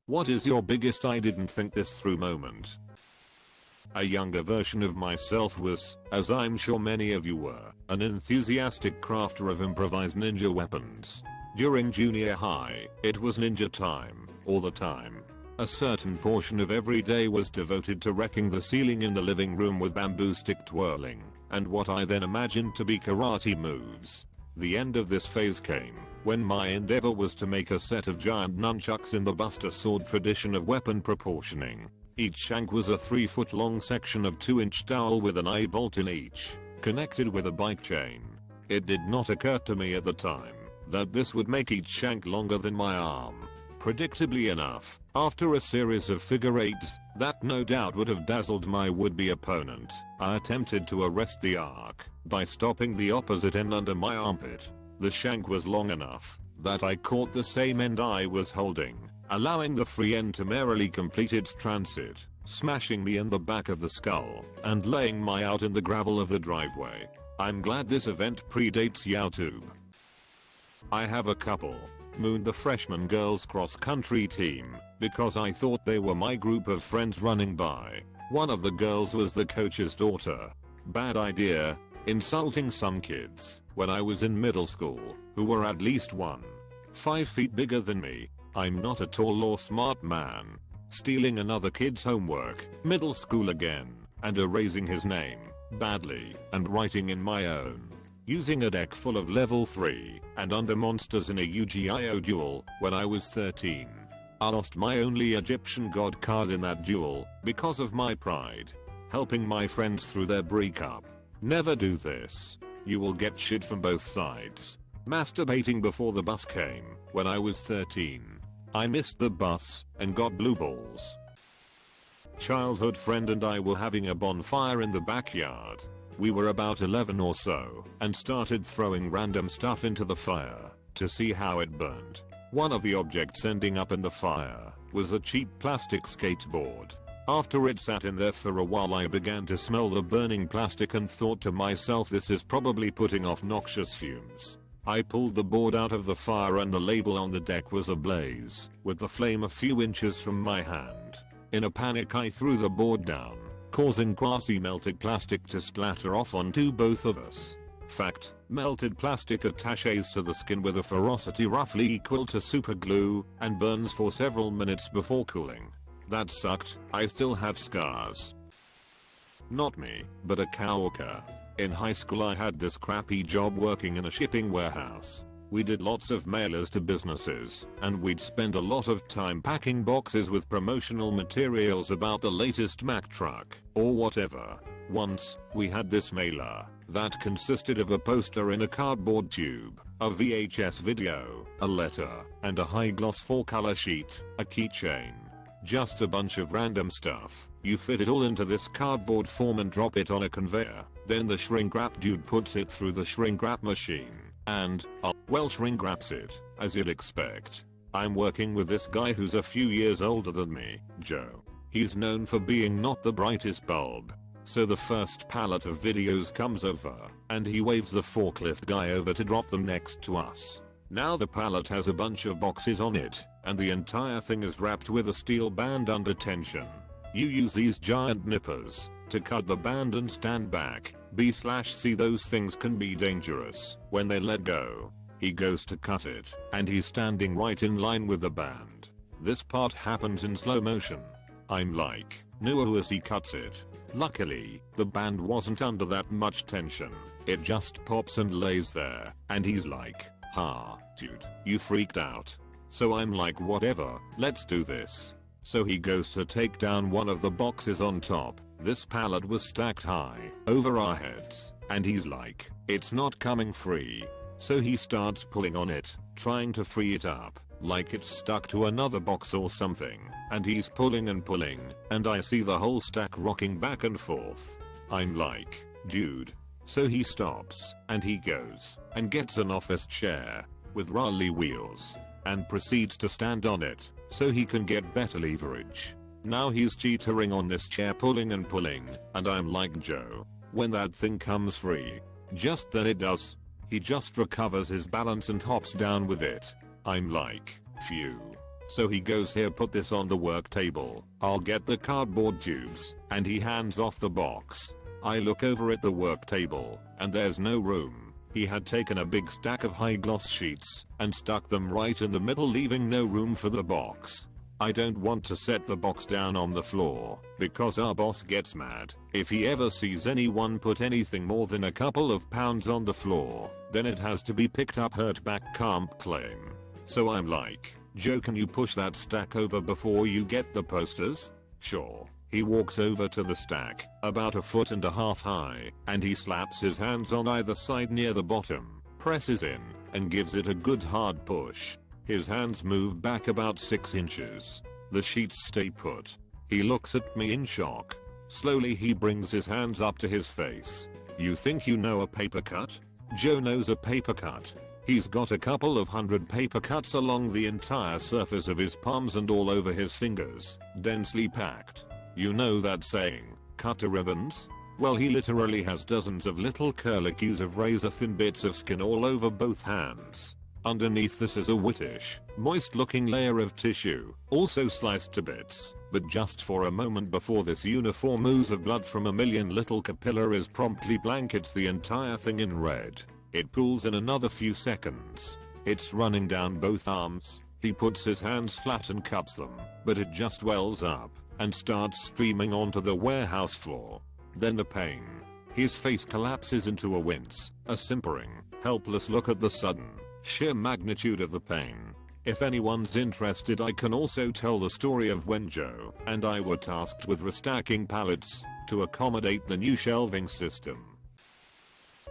What is your biggest I didn't think this through moment? A younger version of myself was, as I'm sure many of you were, an enthusiastic crafter of improvised ninja weapons. During junior high, it was ninja time, all the time. A certain portion of every day was devoted to wrecking the ceiling in the living room with bamboo stick twirling, and what I then imagined to be karate moves. The end of this phase came, when my endeavor was to make a set of giant nunchucks in the Buster Sword tradition of weapon proportioning. Each shank was a 3-foot long section of 2-inch dowel with an eye bolt in each, connected with a bike chain. It did not occur to me at the time that this would make each shank longer than my arm. Predictably enough, after a series of figure eights that no doubt would have dazzled my would-be opponent, I attempted to arrest the arc by stopping the opposite end under my armpit. The shank was long enough that I caught the same end I was holding, allowing the free end to merrily complete its transit, smashing me in the back of the skull and laying me out in the gravel of the driveway. I'm glad this event predates YouTube. I have a couple. Moon the freshman girls cross country team, because I thought they were my group of friends running by. One of the girls was the coach's daughter. Bad idea, insulting some kids, when I was in middle school, who were at least 5 feet bigger than me. I'm not a tall or smart man. Stealing another kid's homework, middle school again, and erasing his name, badly, and writing in my own. Using a deck full of level 3 and under monsters in a Yu-Gi-Oh duel when I was 13. I lost my only Egyptian god card in that duel because of my pride. Helping my friends through their breakup. Never do this. You will get shit from both sides. Masturbating before the bus came when I was 13. I missed the bus and got blue balls. Childhood friend and I were having a bonfire in the backyard. We were about 11 or so and started throwing random stuff into the fire to see how it burned. One of the objects ending up in the fire was a cheap plastic skateboard. After it sat in there for a while, I began to smell the burning plastic and thought to myself, this is probably putting off noxious fumes. I pulled the board out of the fire and the label on the deck was ablaze, with the flame a few inches from my hand. In a panic I threw the board down, causing quasi melted plastic to splatter off onto both of us. Fact, melted plastic attaches to the skin with a ferocity roughly equal to super glue and burns for several minutes before cooling. That sucked. I still have scars. Not me, but a coworker. In high school I had this crappy job working in a shipping warehouse. We did lots of mailers to businesses, and we'd spend a lot of time packing boxes with promotional materials about the latest Mack truck, or whatever. Once, we had this mailer that consisted of a poster in a cardboard tube, a VHS video, a letter, and a high-gloss 4-color sheet, a keychain. Just a bunch of random stuff. You fit it all into this cardboard form and drop it on a conveyor. Then the shrink wrap dude puts it through the shrink wrap machine. And, well, shrink wraps it, as you'd expect. I'm working with this guy who's a few years older than me, Joe. He's known for being not the brightest bulb. So the first pallet of videos comes over, and he waves the forklift guy over to drop them next to us. Now the pallet has a bunch of boxes on it, and the entire thing is wrapped with a steel band under tension. You use these giant nippers to cut the band and stand back. B/C those things can be dangerous when they let go. He goes to cut it, and he's standing right in line with the band. This part happens in slow motion. I'm like, no as he cuts it. Luckily, the band wasn't under that much tension. It just pops and lays there, and he's like, ha, dude, you freaked out. So I'm like, whatever, let's do this. So he goes to take down one of the boxes on top. This pallet was stacked high over our heads, and he's like, it's not coming free. So he starts pulling on it, trying to free it up, like it's stuck to another box or something, and he's pulling and pulling, and I see the whole stack rocking back and forth. I'm like, dude. So he stops, and he goes and gets an office chair with rolly wheels, and proceeds to stand on it so he can get better leverage. Now he's teetering on this chair, pulling and pulling, and I'm like, Joe, when that thing comes free. Just then it does. He just recovers his balance and hops down with it. I'm like, phew. So he goes, here, put this on the work table. I'll get the cardboard tubes. And he hands off the box. I look over at the work table and there's no room. He had taken a big stack of high gloss sheets and stuck them right in the middle, leaving no room for the box. I don't want to set the box down on the floor because our boss gets mad if he ever sees anyone put anything more than a couple of pounds on the floor. Then it has to be picked up, hurt back can't claim. So I'm like, Joe, can you push that stack over before you get the posters? Sure. He walks over to the stack, about 1.5 feet high, and he slaps his hands on either side near the bottom, presses in, and gives it a good hard push. His hands move back about 6 inches. The sheets stay put. He looks at me in shock. Slowly he brings his hands up to his face. You think you know a paper cut? Joe knows a paper cut. He's got a couple of 100 paper cuts along the entire surface of his palms and all over his fingers, densely packed. You know that saying, cut to ribbons? Well, he literally has dozens of little curlicues of razor thin bits of skin all over both hands. Underneath this is a whitish, moist looking layer of tissue, also sliced to bits, but just for a moment before this uniform ooze of blood from a million little capillaries promptly blankets the entire thing in red. It cools in another few seconds. It's running down both arms. He puts his hands flat and cups them, but it just wells up and starts streaming onto the warehouse floor. Then the pain. His face collapses into a wince, a simpering, helpless look at the sudden, sheer magnitude of the pain. If anyone's interested, I can also tell the story of when Joe and I were tasked with restacking pallets to accommodate the new shelving system.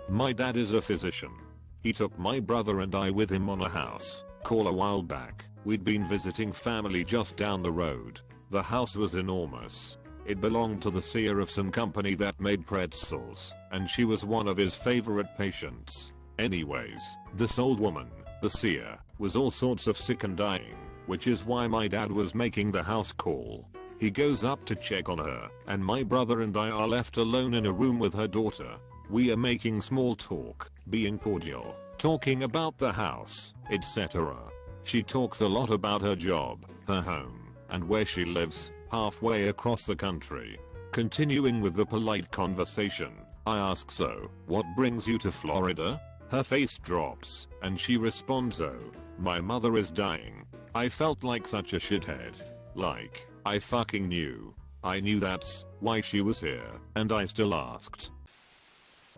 My dad is a physician. He took my brother and I with him on a house call a while back. We'd been visiting family just down the road. The house was enormous. It belonged to the seer of some company that made pretzels, and she was one of his favorite patients. Anyways, this old woman, the seer, was all sorts of sick and dying, which is why my dad was making the house call. He goes up to check on her, and my brother and I are left alone in a room with her daughter. We are making small talk, being cordial, talking about the house, etc. She talks a lot about her job, her home, and where she lives, halfway across the country. Continuing with the polite conversation, I ask, so, what brings you to Florida? Her face drops, and she responds, oh, my mother is dying. I felt like such a shithead. Like, I fucking knew. I knew that's why she was here, and I still asked.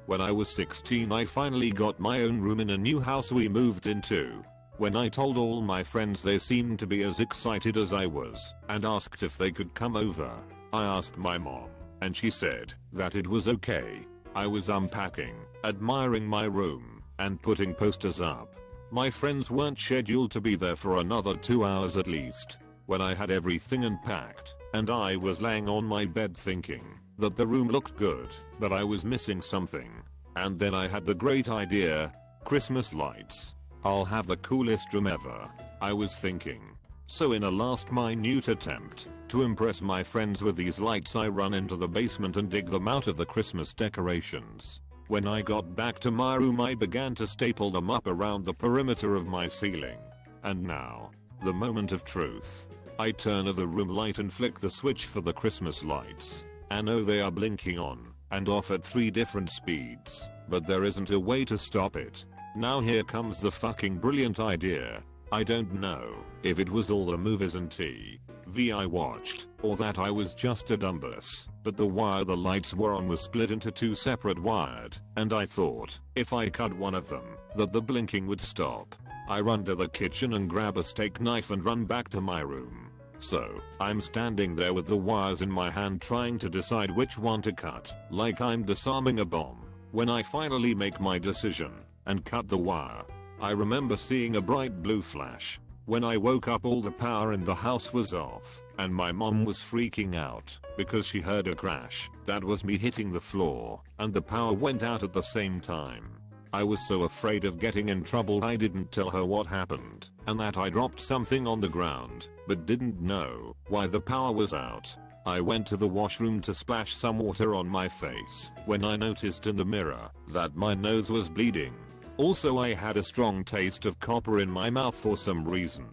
When I was 16, I finally got my own room in a new house we moved into. When I told all my friends, they seemed to be as excited as I was, and asked if they could come over. I asked my mom, and she said that it was okay. I was unpacking, admiring my room, and putting posters up. My friends weren't scheduled to be there for another 2 hours at least. When I had everything unpacked, and I was laying on my bed thinking that the room looked good, but I was missing something. And then I had the great idea, Christmas lights. I'll have the coolest room ever, I was thinking. So in a last minute attempt to impress my friends with these lights, I run into the basement and dig them out of the Christmas decorations. When I got back to my room, I began to staple them up around the perimeter of my ceiling. And now, the moment of truth. I turn on the room light and flick the switch for the Christmas lights. And oh, they are blinking on and off at 3 different speeds, but there isn't a way to stop it. Now here comes the fucking brilliant idea. I don't know if it was all the movies and TV I watched, or that I was just a dumbass, but the wire the lights were on was split into 2 separate wired, and I thought, if I cut one of them, that the blinking would stop. I run to the kitchen and grab a steak knife and run back to my room. So, I'm standing there with the wires in my hand trying to decide which one to cut, like I'm disarming a bomb. When I finally make my decision and cut the wire, I remember seeing a bright blue flash. When I woke up, all the power in the house was off, and my mom was freaking out because she heard a crash. That was me hitting the floor, and the power went out at the same time. I was so afraid of getting in trouble I didn't tell her what happened, and that I dropped something on the ground, but didn't know why the power was out. I went to the washroom to splash some water on my face when I noticed in the mirror that my nose was bleeding. Also, I had a strong taste of copper in my mouth for some reason.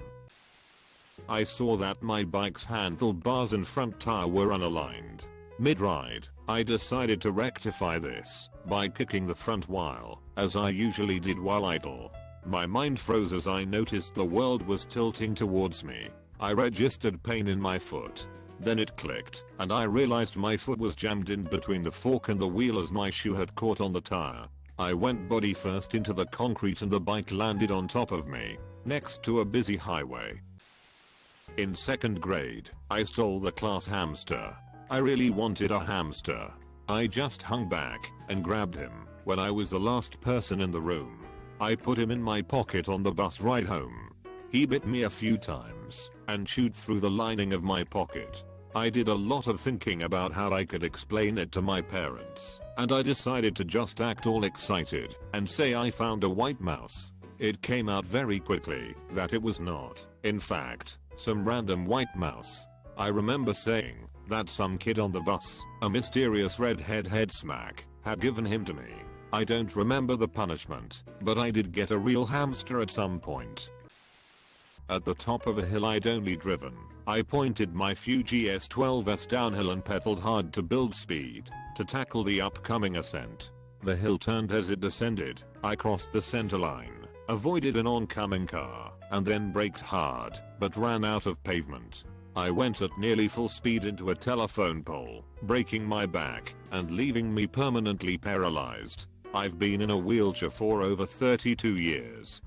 I saw that my bike's handlebars and front tire were unaligned. Mid-ride, I decided to rectify this by kicking the front wheel, as I usually did while idle. My mind froze as I noticed the world was tilting towards me. I registered pain in my foot. Then it clicked, and I realized my foot was jammed in between the fork and the wheel as my shoe had caught on the tire. I went body first into the concrete and the bike landed on top of me, next to a busy highway. In 2nd grade, I stole the class hamster. I really wanted a hamster. I just hung back and grabbed him when I was the last person in the room. I put him in my pocket on the bus ride home. He bit me a few times and chewed through the lining of my pocket. I did a lot of thinking about how I could explain it to my parents, and I decided to just act all excited and say I found a white mouse. It came out very quickly that it was not, in fact, some random white mouse. I remember saying that some kid on the bus, a mysterious redhead head smack, had given him to me. I don't remember the punishment, but I did get a real hamster at some point. At the top of a hill I'd only driven, I pointed my Fuji S12S downhill and pedaled hard to build speed to tackle the upcoming ascent. The hill turned as it descended. I crossed the center line, avoided an oncoming car, and then braked hard, but ran out of pavement. I went at nearly full speed into a telephone pole, breaking my back and leaving me permanently paralyzed. I've been in a wheelchair for over 32 years.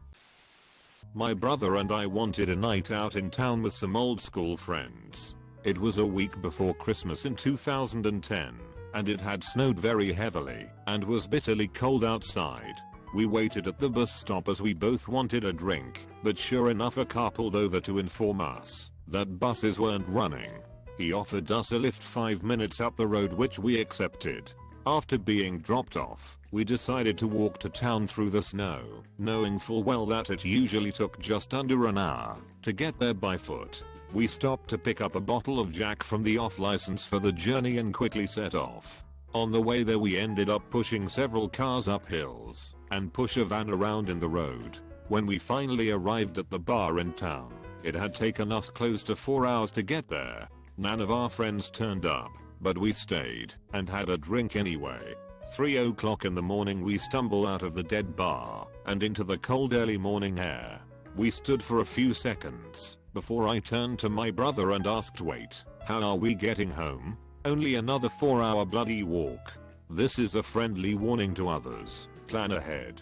My brother and I wanted a night out in town with some old school friends. It was a week before Christmas in 2010, and it had snowed very heavily and was bitterly cold outside. We waited at the bus stop as we both wanted a drink, but sure enough a car pulled over to inform us that buses weren't running. He offered us a lift 5 minutes up the road, which we accepted. After being dropped off, we decided to walk to town through the snow, knowing full well that it usually took just under an hour to get there by foot. We stopped to pick up a bottle of Jack from the off license for the journey and quickly set off. On the way there we ended up pushing several cars up hills and push a van around in the road. When we finally arrived at the bar in town, it had taken us close to 4 hours to get there. None of our friends turned up, but we stayed and had a drink anyway. 3 o'clock in the morning we stumbled out of the dead bar and into the cold early morning air. We stood for a few seconds before I turned to my brother and asked, "Wait, how are we getting home? Only another 4-hour bloody walk." This is a friendly warning to others. Plan ahead.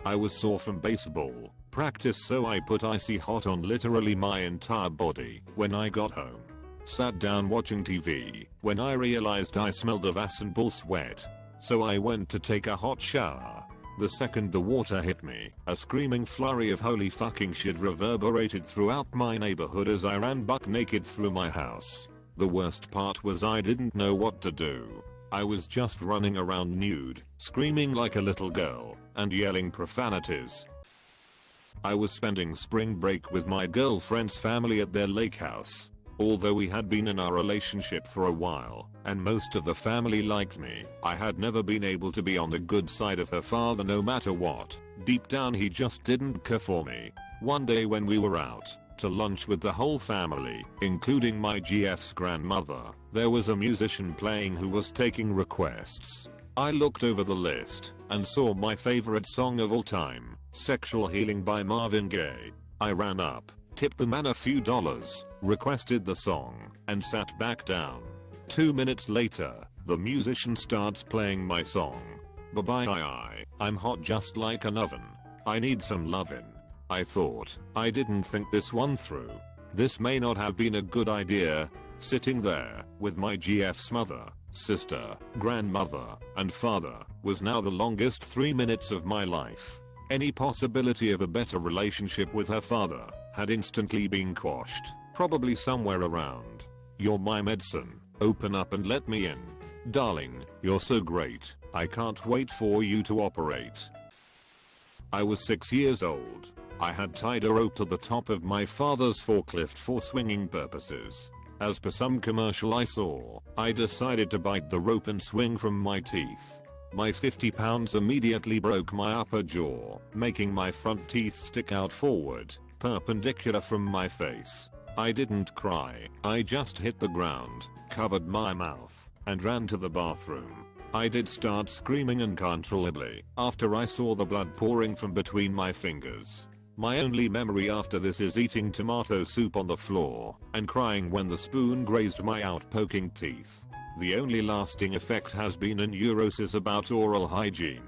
I was sore from baseball practice, so I put icy hot on literally my entire body when I got home. Sat down watching TV when I realized I smelled of ass and bull sweat. So I went to take a hot shower. The second the water hit me, a screaming flurry of holy fucking shit reverberated throughout my neighborhood as I ran buck naked through my house. The worst part was I didn't know what to do. I was just running around nude, screaming like a little girl, and yelling profanities. I was spending spring break with my girlfriend's family at their lake house. Although we had been in our relationship for a while, and most of the family liked me, I had never been able to be on the good side of her father no matter what. Deep down he just didn't care for me. One day when we were out to lunch with the whole family, including my GF's grandmother, there was a musician playing who was taking requests. I looked over the list and saw my favorite song of all time, Sexual Healing by Marvin Gaye. I ran up, tipped the man a few dollars, requested the song, and sat back down. 2 minutes later, the musician starts playing my song. Bye-bye, I'm hot just like an oven. I need some lovin'. I thought. I didn't think this one through. This may not have been a good idea. Sitting there, with my GF's mother, sister, grandmother, and father, was now the longest 3 minutes of my life. Any possibility of a better relationship with her father had instantly been quashed. Probably somewhere around, "You're my medicine. Open up and let me in. Darling, you're so great. I can't wait for you to operate." I was 6 years old. I had tied a rope to the top of my father's forklift for swinging purposes. As per some commercial I saw, I decided to bite the rope and swing from my teeth. My 50 pounds immediately broke my upper jaw, making my front teeth stick out forward. perpendicular from my face. I didn't cry, I just hit the ground, covered my mouth, and ran to the bathroom. I did start screaming uncontrollably after I saw the blood pouring from between my fingers. My only memory after this is eating tomato soup on the floor and crying when the spoon grazed my out-poking teeth. The only lasting effect has been a neurosis about oral hygiene.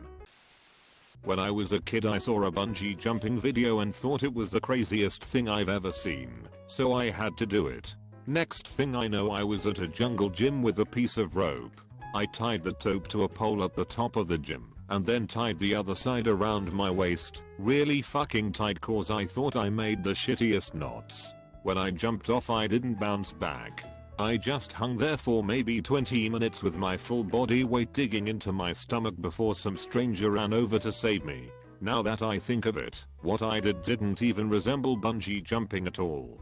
When I was a kid I saw a bungee jumping video and thought it was the craziest thing I've ever seen, so I had to do it. Next thing I know I was at a jungle gym with a piece of rope. I tied the rope to a pole at the top of the gym and then tied the other side around my waist, really fucking tight cause I thought I made the shittiest knots. When I jumped off I didn't bounce back. I just hung there for maybe 20 minutes with my full body weight digging into my stomach before some stranger ran over to save me. Now that I think of it, what I did didn't even resemble bungee jumping at all.